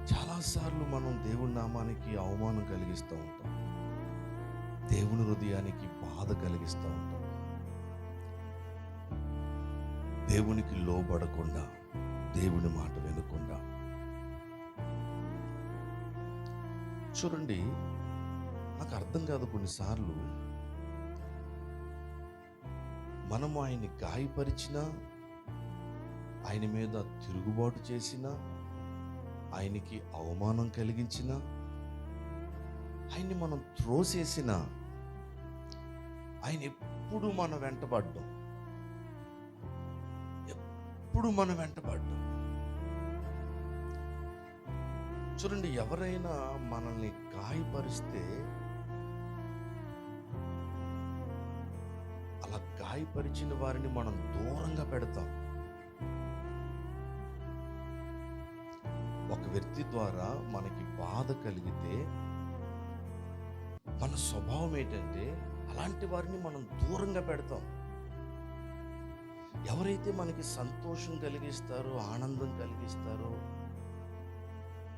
చాలాసార్లు మనం దేవుని నామానికి అవమానం కలిగిస్తూ ఉంటాం. దేవుని హృదయానికి బాధ కలిగిస్తూ ఉంటాం. దేవునికి లోబడకుండా, దేవుని మాట వినకుండా. చూడండి, నాకు అర్థం కాదు కొన్నిసార్లు మనము ఆయన్ని గాయపరిచినా, ఆయన మీద తిరుగుబాటు చేసినా, ఆయనకి అవమానం కలిగించినా, ఆయన్ని మనం త్రోసేసినా, ఆయన ఎప్పుడు మన వెంటబడ్డం, ఎప్పుడు మన వెంటబడ్డం. చూడండి, ఎవరైనా మనల్ని గాయపరిస్తే అలా గాయపరిచిన వారిని మనం దూరంగా పెడతాం. ఒక వ్యక్తి ద్వారా మనకి బాధ కలిగితే మన స్వభావం ఏంటంటే అలాంటి వారిని మనం దూరంగా పెడతాం. ఎవరైతే మనకి సంతోషం కలిగిస్తారో, ఆనందం కలిగిస్తారో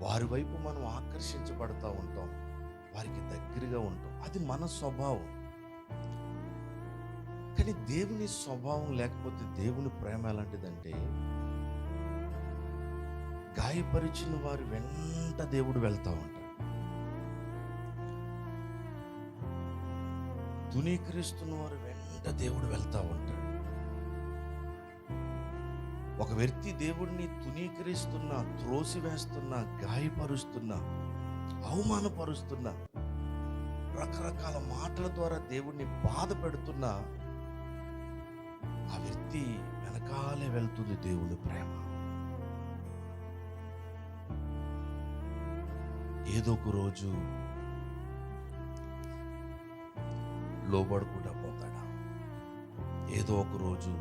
వారి వైపు మనం ఆకర్షించబడతా ఉంటాం, వారికి దగ్గరగా ఉంటాం. అది మన స్వభావం. కానీ దేవుని స్వభావం లేకపోతే దేవుని ప్రేమ ఎలాంటిదంటే, గాయపరిచిన వారి వెంట దేవుడు వెళ్తా ఉంటాడు. తునీకరిస్తున్న వారి వెంట దేవుడు వెళ్తా ఉంటాడు. ఒక వ్యక్తి దేవుడిని తునీకరిస్తున్నా, త్రోసివేస్తున్నా, గాయపరుస్తున్నా, అవమానపరుస్తున్నా, రకరకాల మాటల ద్వారా దేవుణ్ణి బాధ పెడుతున్నా, ఆ వ్యక్తి వెనకాలే వెళ్తుంది దేవుని ప్రేమ. ఏదో ఒక రోజు లోబడకుండా పోతాడా? ఏదో ఒక రోజు